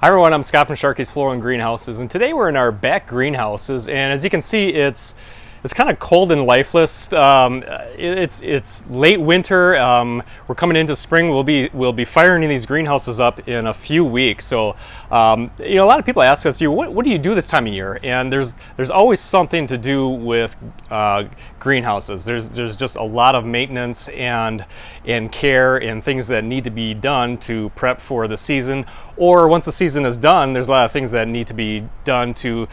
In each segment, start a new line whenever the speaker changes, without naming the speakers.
Hi everyone, I'm Scott from Sharky's Floral and Greenhouses, and today we're in our back greenhouses, and as you can see, it's kind of cold and lifeless. It's late winter. We're coming into spring. We'll be firing these greenhouses up in a few weeks. So a lot of people ask us, what do you do this time of year? And there's always something to do with greenhouses. There's just a lot of maintenance and care and things that need to be done to prep for the season. Or once the season is done, there's a lot of things that need to be done to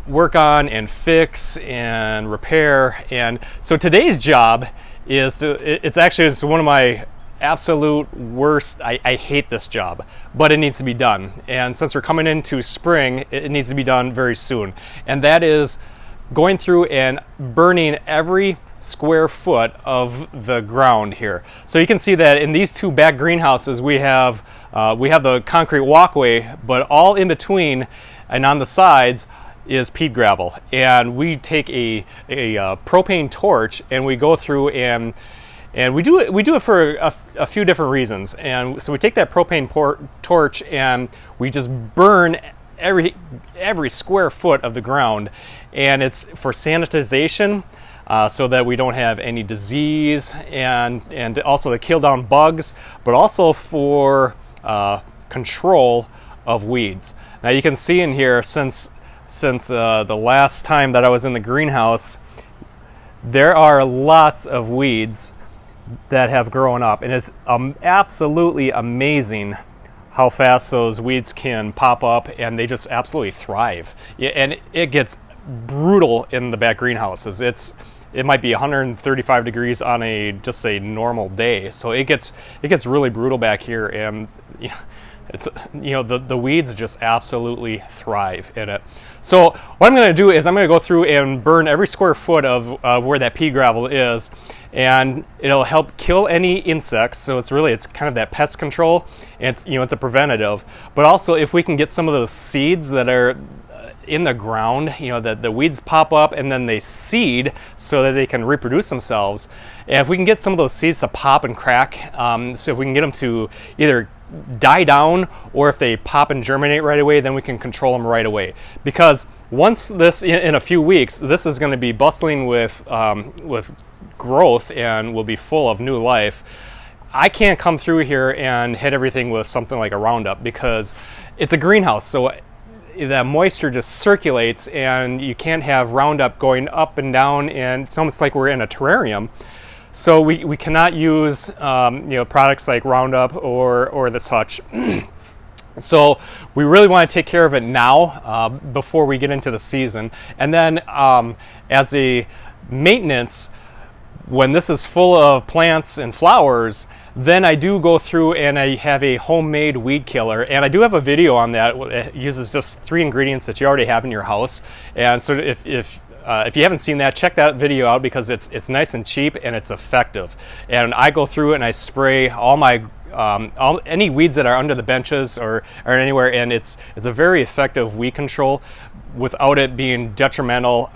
work on and fix and repair. And so today's job it's one of my absolute worst. I hate this job, but it needs to be done. And since we're coming into spring, it needs to be done very soon. And that is going through and burning every square foot of the ground here. So you can see that in these two back greenhouses we have the concrete walkway, but all in between and on the sides is peat gravel. And we take a propane torch and we go through and we do it for a few different reasons. And so we take that propane torch and we just burn every square foot of the ground, and it's for sanitization, so that we don't have any disease, and also to kill down bugs, but also for control of weeds. Now you can see in here, since the last time that I was in the greenhouse, there are lots of weeds that have grown up, and it's absolutely amazing how fast those weeds can pop up, and they just absolutely thrive. And it gets brutal in the back greenhouses. It might be 135 degrees on just a normal day, so it gets really brutal back here, and the weeds just absolutely thrive in it. So what I'm going to do is I'm going to go through and burn every square foot of where that pea gravel is, and it'll help kill any insects. So it's kind of that pest control, and it's a preventative. But also, if we can get some of those seeds that are in the ground, that the weeds pop up and then they seed so that they can reproduce themselves. And if we can get some of those seeds to pop and crack, so if we can get them to either die down, or if they pop and germinate right away, then we can control them right away. Because once this, in a few weeks, this is going to be bustling with growth and will be full of new life. I can't come through here and hit everything with something like a Roundup, because it's a greenhouse, so that moisture just circulates, and you can't have Roundup going up and down, and it's almost like we're in a terrarium. So we cannot use products like Roundup or the such. So we really want to take care of it now, before we get into the season. And then as a maintenance, when this is full of plants and flowers, then I do go through and I have a homemade weed killer, and I do have a video on that. It uses just 3 ingredients that you already have in your house. And so if you haven't seen that, check that video out, because it's nice and cheap and it's effective. And I go through and I spray all my any weeds that are under the benches or anywhere, and it's a very effective weed control without it being detrimental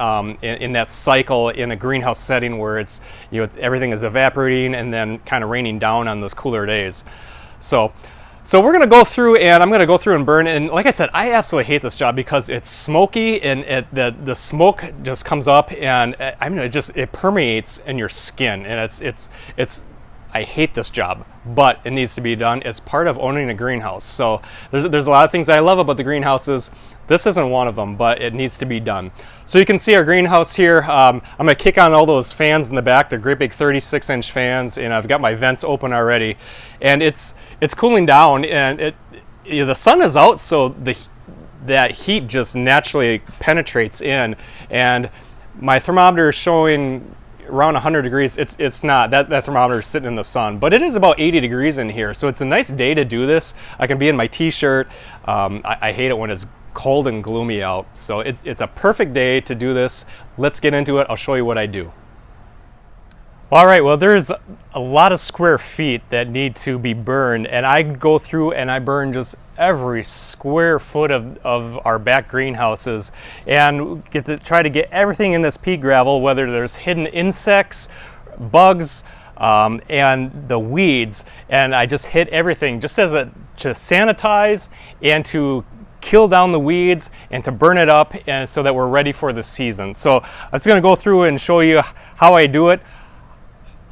in that cycle in a greenhouse setting where everything is evaporating and then kind of raining down on those cooler days. So we're going to go through, and I'm going to go through and burn. And like I said, I absolutely hate this job because it's smoky, and the smoke just comes up, and it permeates in your skin, and I hate this job, but it needs to be done. It's part of owning a greenhouse. So there's a lot of things I love about the greenhouses. This isn't one of them, but it needs to be done. So you can see our greenhouse here. I'm going to kick on all those fans in the back. They're great big 36-inch fans, and I've got my vents open already. And it's cooling down, and the sun is out, so that heat just naturally penetrates in. And my thermometer is showing around 100 degrees. It's not. That thermometer is sitting in the sun, but it is about 80 degrees in here. So it's a nice day to do this. I can be in my t-shirt. I hate it when it's cold and gloomy out. So it's a perfect day to do this. Let's get into it. I'll show you what I do. All right, well, there's a lot of square feet that need to be burned, and I go through and I burn just every square foot of our back greenhouses, and try to get everything in this pea gravel, whether there's hidden insects, bugs, and the weeds, and I just hit everything just to sanitize and to kill down the weeds and to burn it up, and so that we're ready for the season. So I'm just going to go through and show you how I do it.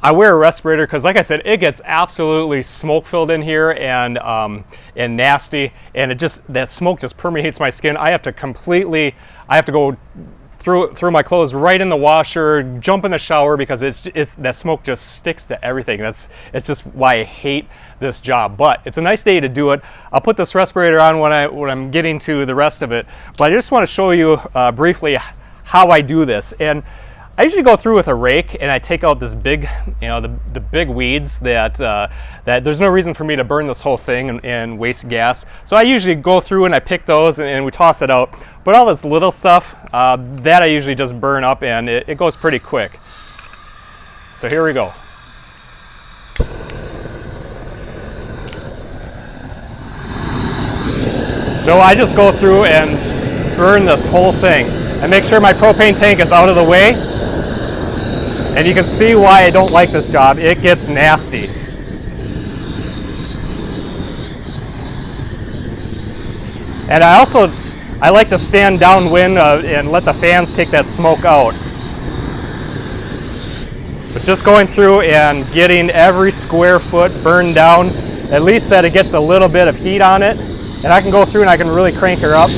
I wear a respirator because, like I said, it gets absolutely smoke filled in here and nasty, and that smoke just permeates my skin. I have to go throw my clothes right in the washer, jump in the shower, because that smoke just sticks to everything. It's just why I hate this job. But it's a nice day to do it. I'll put this respirator on when I'm getting to the rest of it. But I just want to show you briefly how I do this. And I usually go through with a rake and I take out this big, the big weeds that there's no reason for me to burn this whole thing and waste gas. So I usually go through and I pick those and we toss it out. But all this little stuff, that I usually just burn up, and it goes pretty quick. So here we go. So I just go through and burn this whole thing. I make sure my propane tank is out of the way. And you can see why I don't like this job. It gets nasty. And I like to stand downwind and let the fans take that smoke out. But just going through and getting every square foot burned down, at least that it gets a little bit of heat on it. And I can go through and I can really crank her up.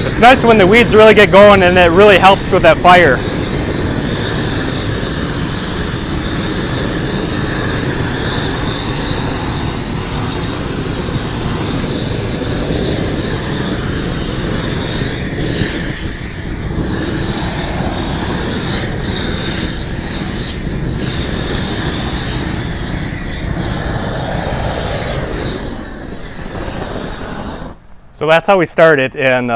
It's nice when the weeds really get going, and it really helps with that fire. So that's how we start it, and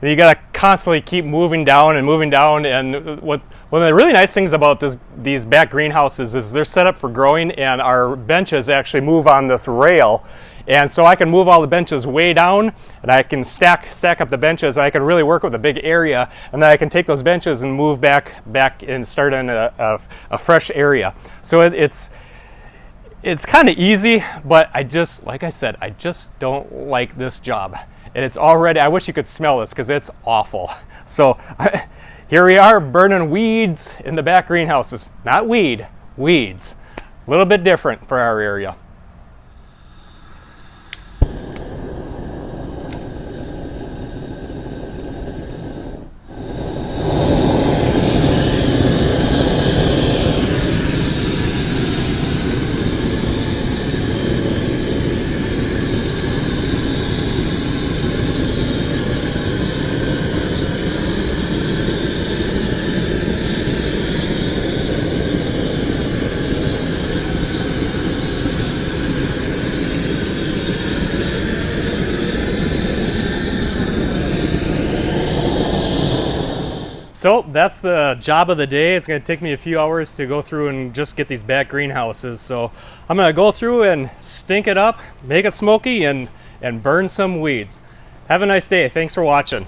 you got to constantly keep moving down. And one of the really nice things about these back greenhouses is they're set up for growing, and our benches actually move on this rail. And so I can move all the benches way down, and I can stack up the benches, and I can really work with a big area, and then I can take those benches and move back and start in a fresh area. So it's kind of easy, but like I said, I just don't like this job. And it's already, I wish you could smell this because it's awful. So here we are burning weeds in the back greenhouses. Not weeds. A little bit different for our area. So that's the job of the day. It's going to take me a few hours to go through and just get these back greenhouses. So I'm going to go through and stink it up, make it smoky, and burn some weeds. Have a nice day. Thanks for watching.